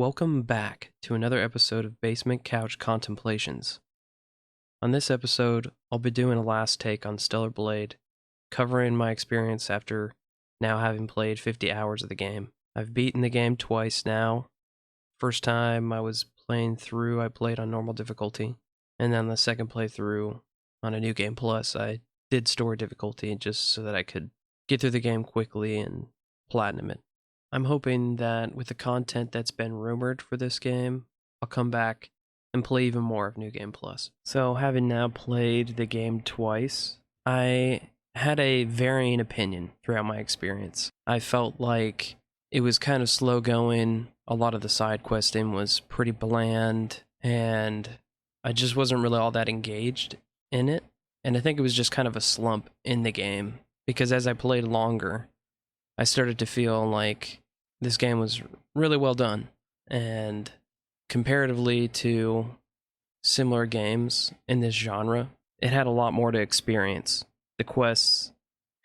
Welcome back to another episode of Basement Couch Contemplations. On this episode, I'll be doing a last take on Stellar Blade, covering my experience after now having played 50 hours of the game. I've beaten the game twice now. First time I was playing through, I played on normal difficulty, and then the second playthrough on a New Game Plus, I did story difficulty just so that I could get through the game quickly and platinum it. I'm hoping that with the content that's been rumored for this game, I'll come back and play even more of New Game Plus. So, having now played the game twice, I had a varying opinion throughout my experience. I felt like it was kind of slow going, a lot of the side questing was pretty bland, and I just wasn't really all that engaged in it. And I think it was just kind of a slump in the game, because as I played longer, I started to feel like this game was really well done, and comparatively to similar games in this genre, it had a lot more to experience. The quests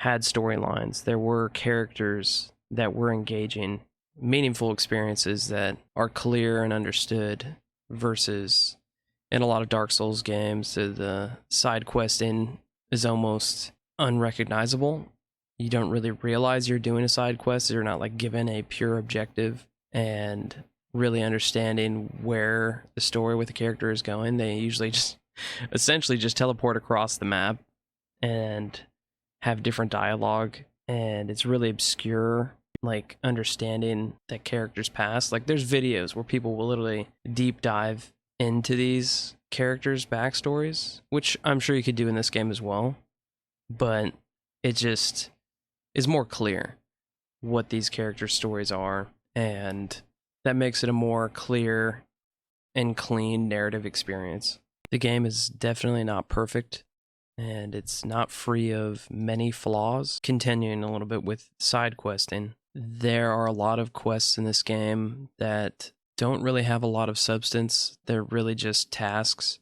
had storylines, there were characters that were engaging, meaningful experiences that are clear and understood, versus in a lot of Dark Souls games, the side questing is almost unrecognizable. You don't really realize you're doing a side quest. You're not like given a pure objective and really understanding where the story with the character is going. They usually just essentially just teleport across the map and have different dialogue, and it's really obscure, like understanding that character's past. Like there's videos where people will literally deep dive into these characters' backstories, which I'm sure you could do in this game as well, but it just is more clear what these character stories are, and that makes it a more clear and clean narrative experience. The game is definitely not perfect, and it's not free of many flaws. Continuing a little bit with side questing, there are a lot of quests in this game that don't really have a lot of substance. They're really just tasks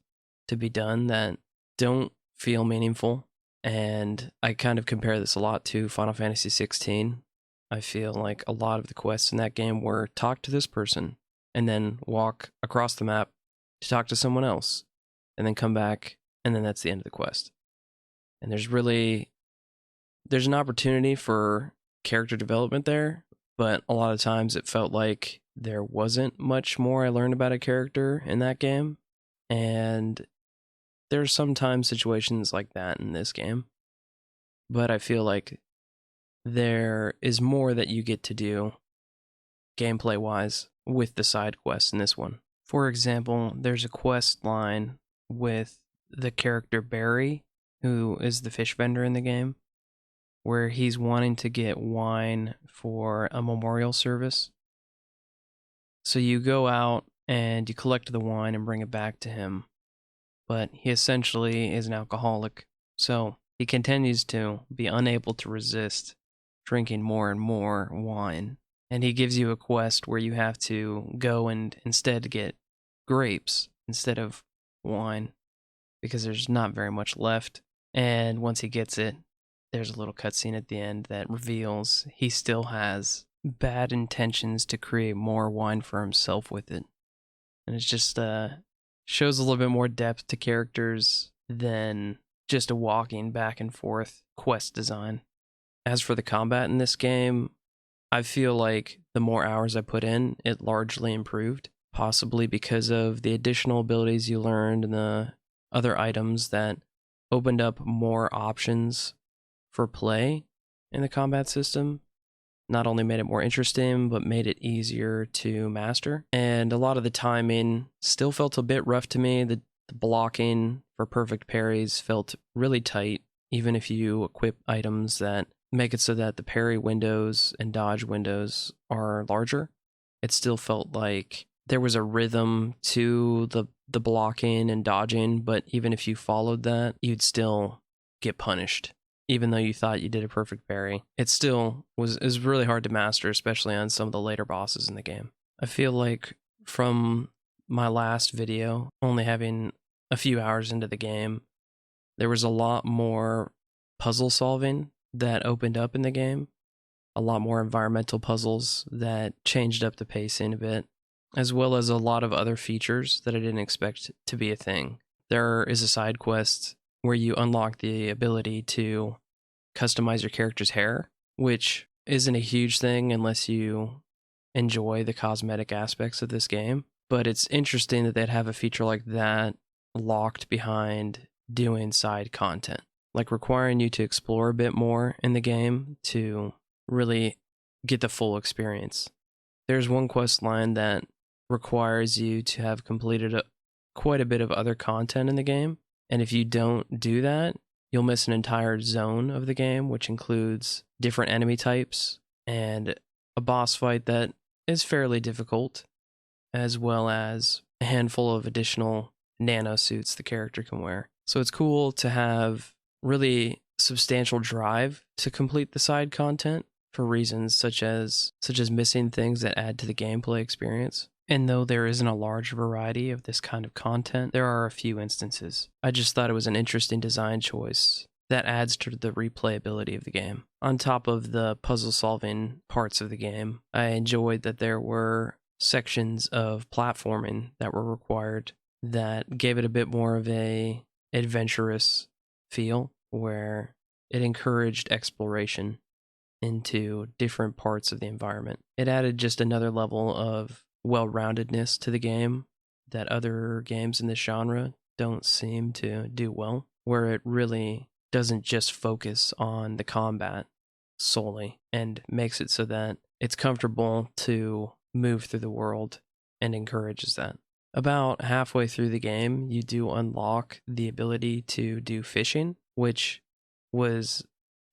to be done that don't feel meaningful. And I kind of compare this a lot to Final Fantasy 16. I feel like a lot of the quests in that game were talk to this person, and then walk across the map to talk to someone else, and then come back, and then that's the end of the quest. And there's an opportunity for character development there, but a lot of times it felt like there wasn't much more I learned about a character in that game, and there's sometimes situations like that in this game, but I feel like there is more that you get to do gameplay wise with the side quests in this one. For example, there's a quest line with the character Barry, who is the fish vendor in the game, where he's wanting to get wine for a memorial service. So you go out and you collect the wine and bring it back to him, but he essentially is an alcoholic, so he continues to be unable to resist drinking more and more wine. And he gives you a quest where you have to go and instead get grapes instead of wine, because there's not very much left. And once he gets it, there's a little cutscene at the end that reveals he still has bad intentions to create more wine for himself with it. And it's just shows a little bit more depth to characters than just a walking back and forth quest design. As for the combat in this game, I feel like the more hours I put in, it largely improved, possibly because of the additional abilities you learned and the other items that opened up more options for play in the combat system. Not only made it more interesting, but made it easier to master. And a lot of the timing still felt a bit rough to me. The blocking for perfect parries felt really tight, even if you equip items that make it so that the parry windows and dodge windows are larger. It still felt like there was a rhythm to the blocking and dodging, but even if you followed that, you'd still get punished. Even though you thought you did a perfect parry, it still is really hard to master, especially on some of the later bosses in the game. I feel like from my last video, only having a few hours into the game, there was a lot more puzzle solving that opened up in the game, a lot more environmental puzzles that changed up the pacing a bit. as well as a lot of other features that I didn't expect to be a thing. There is a side quest where you unlock the ability to customize your character's hair, which isn't a huge thing unless you enjoy the cosmetic aspects of this game. But it's interesting that they'd have a feature like that locked behind doing side content, like requiring you to explore a bit more in the game to really get the full experience. There's one quest line that requires you to have completed quite a bit of other content in the game, and if you don't do that, you'll miss an entire zone of the game, which includes different enemy types and a boss fight that is fairly difficult, as well as a handful of additional nano suits the character can wear. So it's cool to have really substantial drive to complete the side content for reasons such as missing things that add to the gameplay experience. And though there isn't a large variety of this kind of content, there are a few instances. I just thought it was an interesting design choice that adds to the replayability of the game. On top of the puzzle-solving parts of the game, I enjoyed that there were sections of platforming that were required that gave it a bit more of a adventurous feel, where it encouraged exploration into different parts of the environment. It added just another level of well-roundedness to the game that other games in this genre don't seem to do well, where it really doesn't just focus on the combat solely and makes it so that it's comfortable to move through the world and encourages that. About halfway through the game, you do unlock the ability to do fishing, which was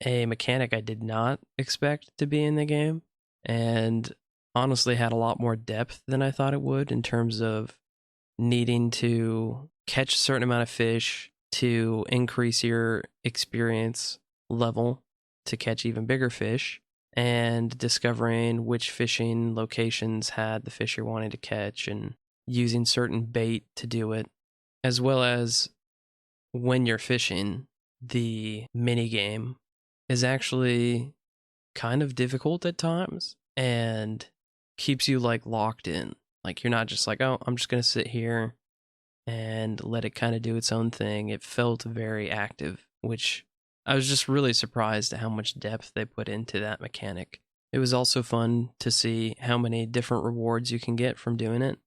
a mechanic I did not expect to be in the game, and honestly had a lot more depth than I thought it would in terms of needing to catch a certain amount of fish to increase your experience level to catch even bigger fish, and discovering which fishing locations had the fish you're wanting to catch and using certain bait to do it, as well as when you're fishing, the mini game is actually kind of difficult at times and keeps you like locked in. Like you're not just like, oh, I'm just going to sit here and let it kind of do its own thing. It felt very active, which I was just really surprised at how much depth they put into that mechanic. It was also fun to see how many different rewards you can get from doing it,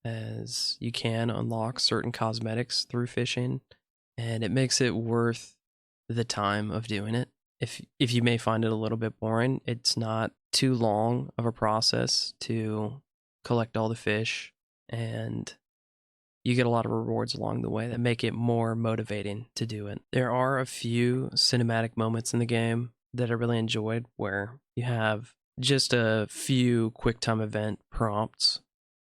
as you can unlock certain cosmetics through fishing, and it makes it worth the time of doing it. If you may find it a little bit boring, it's not too long of a process to collect all the fish, and you get a lot of rewards along the way that make it more motivating to do it. There are a few cinematic moments in the game that I really enjoyed, where you have just a few quick time event prompts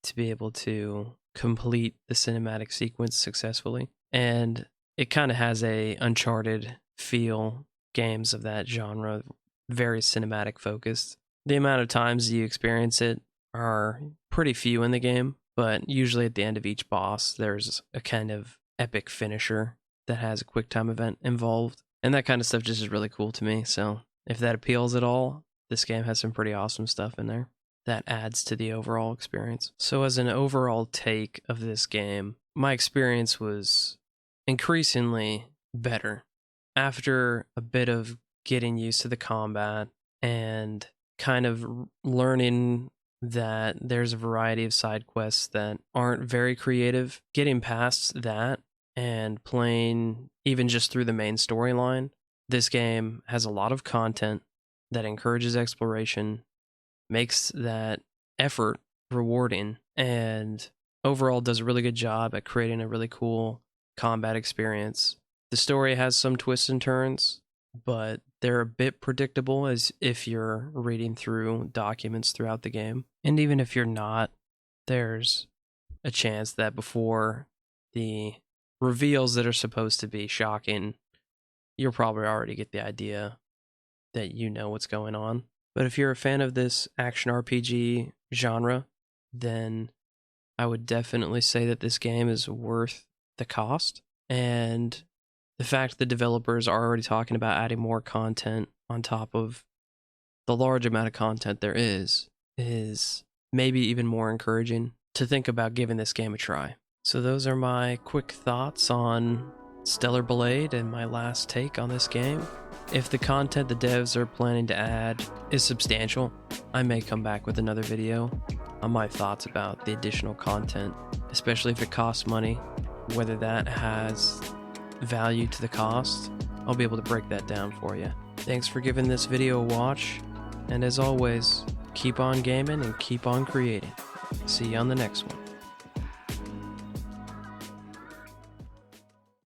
to be able to complete the cinematic sequence successfully. And it kind of has a Uncharted feel, games of that genre, very cinematic focused. The amount of times you experience it are pretty few in the game, but usually at the end of each boss, there's a kind of epic finisher that has a quick time event involved. And that kind of stuff just is really cool to me. So if that appeals at all, this game has some pretty awesome stuff in there that adds to the overall experience. So as an overall take of this game, my experience was increasingly better. After a bit of getting used to the combat and kind of learning that there's a variety of side quests that aren't very creative, getting past that and playing even just through the main storyline, this game has a lot of content that encourages exploration, makes that effort rewarding, and overall does a really good job at creating a really cool combat experience. The story has some twists and turns, but they're a bit predictable as if you're reading through documents throughout the game. And even if you're not, there's a chance that before the reveals that are supposed to be shocking, you'll probably already get the idea that you know what's going on. But if you're a fan of this action RPG genre, then I would definitely say that this game is worth the cost. And the fact the developers are already talking about adding more content on top of the large amount of content there is maybe even more encouraging to think about giving this game a try. So those are my quick thoughts on Stellar Blade and my last take on this game. If the content the devs are planning to add is substantial, I may come back with another video on my thoughts about the additional content, especially if it costs money, whether that has value to the cost. I'll be able to break that down for you. Thanks for giving this video a watch, and as always, keep on gaming and keep on creating. See you on the next one.